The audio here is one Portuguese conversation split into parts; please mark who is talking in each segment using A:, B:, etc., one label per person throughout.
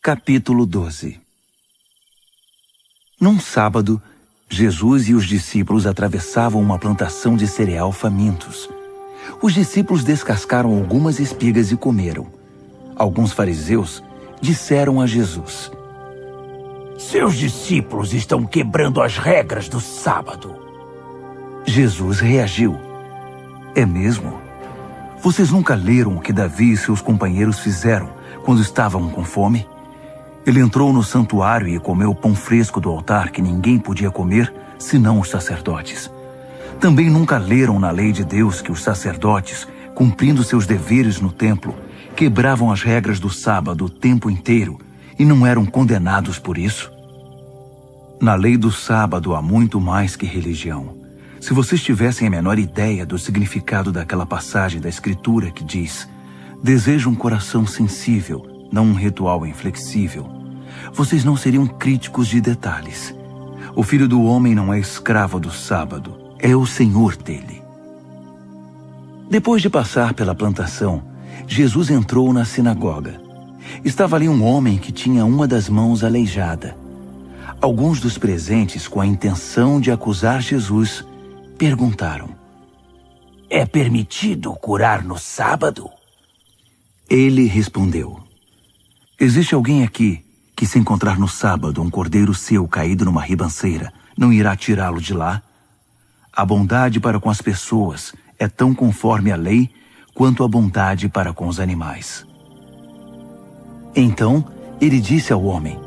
A: Capítulo 12. Num sábado, Jesus e os discípulos atravessavam uma plantação de cereal famintos. Os discípulos descascaram algumas espigas e comeram. Alguns fariseus disseram a Jesus:
B: Seus discípulos estão quebrando as regras do sábado.
A: Jesus reagiu: É mesmo? Vocês nunca leram o que Davi e seus companheiros fizeram quando estavam com fome? Ele entrou no santuário e comeu o pão fresco do altar que ninguém podia comer, senão os sacerdotes. Também nunca leram na lei de Deus que os sacerdotes, cumprindo seus deveres no templo, quebravam as regras do sábado o tempo inteiro e não eram condenados por isso? Na lei do sábado há muito mais que religião. Se vocês tivessem a menor ideia do significado daquela passagem da Escritura que diz: desejo um coração sensível, não um ritual inflexível, vocês não seriam críticos de detalhes. O Filho do Homem não é escravo do sábado, é o Senhor dele. Depois de passar pela plantação, Jesus entrou na sinagoga. Estava ali um homem que tinha uma das mãos aleijada. Alguns dos presentes, com a intenção de acusar Jesus, perguntaram:
B: É permitido curar no sábado?
A: Ele respondeu: Existe alguém aqui que, se encontrar no sábado um cordeiro seu caído numa ribanceira, não irá tirá-lo de lá? A bondade para com as pessoas é tão conforme a lei quanto a bondade para com os animais. Então ele disse ao homem: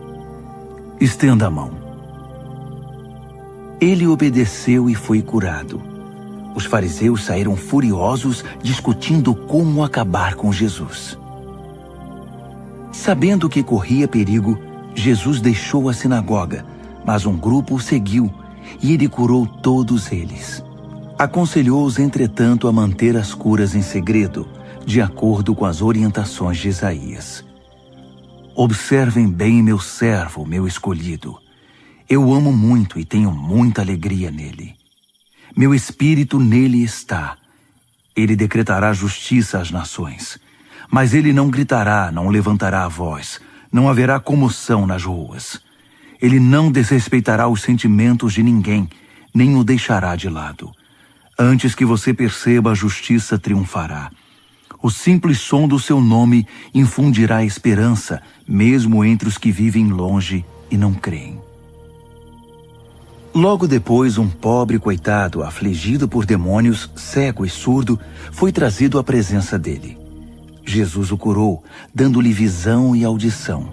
A: Estenda a mão. Ele obedeceu e foi curado. Os fariseus saíram furiosos, discutindo como acabar com Jesus. Sabendo que corria perigo, Jesus deixou a sinagoga, mas um grupo o seguiu e ele curou todos eles. Aconselhou-os, entretanto, a manter as curas em segredo, de acordo com as orientações de Isaías. Observem bem meu servo, meu escolhido. Eu o amo muito e tenho muita alegria nele. Meu espírito nele está. Ele decretará justiça às nações. Mas ele não gritará, não levantará a voz, não haverá comoção nas ruas. Ele não desrespeitará os sentimentos de ninguém, nem o deixará de lado. Antes que você perceba, a justiça triunfará. O simples som do seu nome infundirá esperança, mesmo entre os que vivem longe e não creem. Logo depois, um pobre coitado, afligido por demônios, cego e surdo, foi trazido à presença dele. Jesus o curou, dando-lhe visão e audição.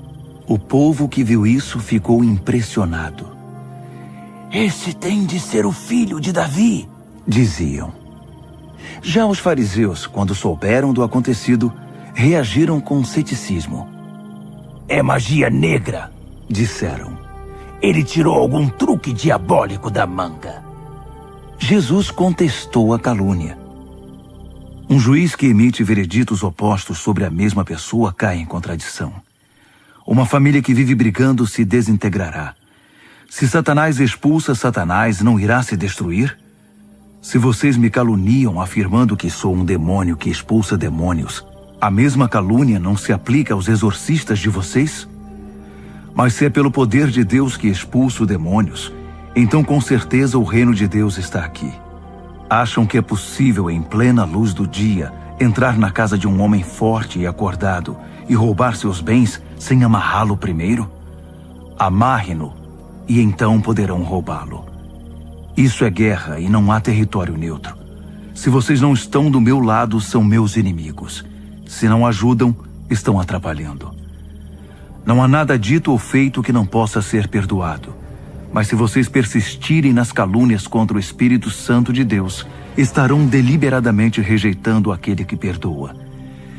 A: O povo que viu isso ficou impressionado.
B: Esse tem de ser o filho de Davi,
A: diziam. Já os fariseus, quando souberam do acontecido, reagiram com ceticismo.
B: É magia negra,
A: disseram.
B: Ele tirou algum truque diabólico da manga.
A: Jesus contestou a calúnia. Um juiz que emite vereditos opostos sobre a mesma pessoa cai em contradição. Uma família que vive brigando se desintegrará. Se Satanás expulsa Satanás, não irá se destruir? Se vocês me caluniam afirmando que sou um demônio que expulsa demônios, a mesma calúnia não se aplica aos exorcistas de vocês? Mas se é pelo poder de Deus que expulso demônios, então com certeza o reino de Deus está aqui. Acham que é possível, em plena luz do dia, entrar na casa de um homem forte e acordado e roubar seus bens sem amarrá-lo primeiro? Amarre-no, e então poderão roubá-lo. Isso é guerra e não há território neutro. Se vocês não estão do meu lado, são meus inimigos. Se não ajudam, estão atrapalhando. Não há nada dito ou feito que não possa ser perdoado. Mas se vocês persistirem nas calúnias contra o Espírito Santo de Deus, estarão deliberadamente rejeitando aquele que perdoa.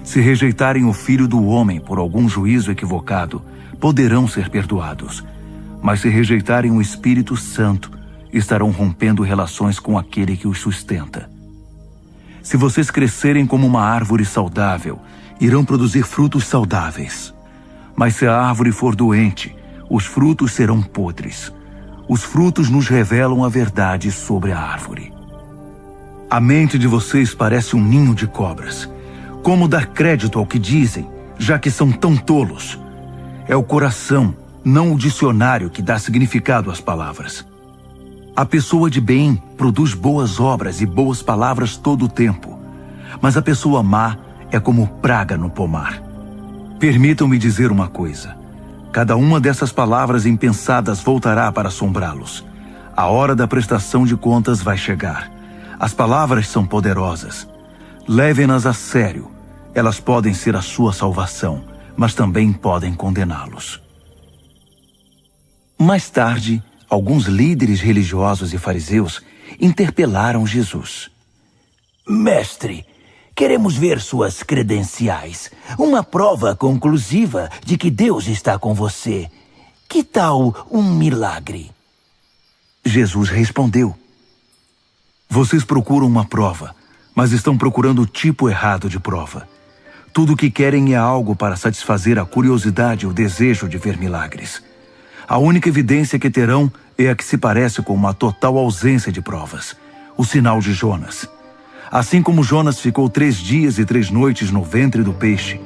A: Se rejeitarem o Filho do Homem por algum juízo equivocado, poderão ser perdoados. Mas se rejeitarem o Espírito Santo, estarão rompendo relações com aquele que os sustenta. Se vocês crescerem como uma árvore saudável, irão produzir frutos saudáveis. Mas se a árvore for doente, os frutos serão podres. Os frutos nos revelam a verdade sobre a árvore. A mente de vocês parece um ninho de cobras. Como dar crédito ao que dizem, já que são tão tolos? É o coração, não o dicionário, que dá significado às palavras. A pessoa de bem produz boas obras e boas palavras todo o tempo, mas a pessoa má é como praga no pomar. Permitam-me dizer uma coisa. Cada uma dessas palavras impensadas voltará para assombrá-los. A hora da prestação de contas vai chegar. As palavras são poderosas. Levem-nas a sério. Elas podem ser a sua salvação, mas também podem condená-los. Mais tarde, alguns líderes religiosos e fariseus interpelaram Jesus.
B: Mestre, queremos ver suas credenciais. Uma prova conclusiva de que Deus está com você. Que tal um milagre?
A: Jesus respondeu: Vocês procuram uma prova, mas estão procurando o tipo errado de prova. Tudo o que querem é algo para satisfazer a curiosidade e o desejo de ver milagres. A única evidência que terão é a que se parece com uma total ausência de provas, o sinal de Jonas. Assim como Jonas ficou 3 dias e 3 noites no ventre do peixe,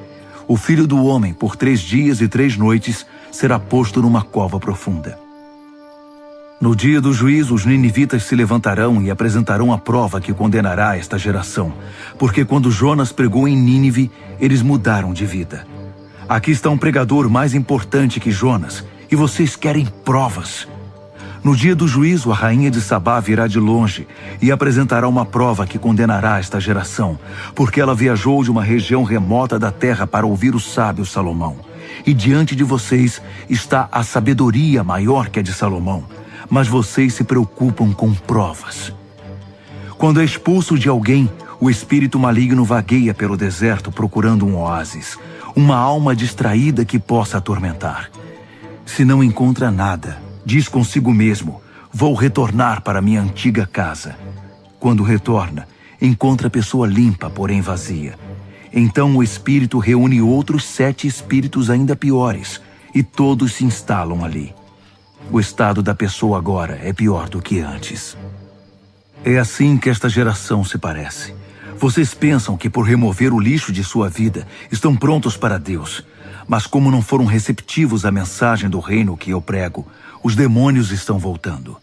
A: o Filho do Homem, por 3 dias e 3 noites, será posto numa cova profunda. No dia do juízo, os ninivitas se levantarão e apresentarão a prova que condenará esta geração, porque quando Jonas pregou em Nínive, eles mudaram de vida. Aqui está um pregador mais importante que Jonas, e vocês querem provas. No dia do juízo, a rainha de Sabá virá de longe e apresentará uma prova que condenará esta geração, porque ela viajou de uma região remota da terra para ouvir o sábio Salomão. E diante de vocês está a sabedoria maior que a de Salomão, mas vocês se preocupam com provas. Quando é expulso de alguém, o espírito maligno vagueia pelo deserto procurando um oásis, uma alma distraída que possa atormentar. Se não encontra nada, diz consigo mesmo: vou retornar para minha antiga casa. Quando retorna, encontra a pessoa limpa, porém vazia. Então o espírito reúne outros 7 espíritos ainda piores, e todos se instalam ali. O estado da pessoa agora é pior do que antes. É assim que esta geração se parece. Vocês pensam que por remover o lixo de sua vida, estão prontos para Deus. Mas como não foram receptivos à mensagem do reino que eu prego, os demônios estão voltando.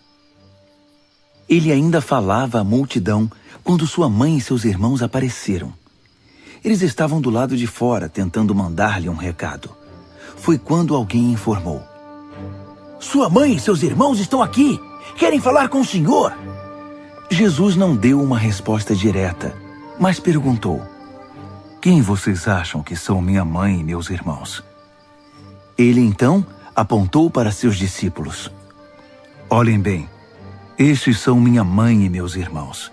A: Ele ainda falava à multidão quando sua mãe e seus irmãos apareceram. Eles estavam do lado de fora tentando mandar-lhe um recado. Foi quando alguém informou:
B: Sua mãe e seus irmãos estão aqui. Querem falar com o senhor.
A: Jesus não deu uma resposta direta, mas perguntou: Quem vocês acham que são minha mãe e meus irmãos? Ele então apontou para seus discípulos: Olhem bem, estes são minha mãe e meus irmãos.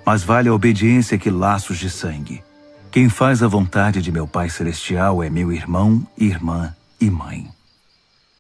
A: Mas vale a obediência que laços de sangue. Quem faz a vontade de meu Pai Celestial é meu irmão, irmã e mãe.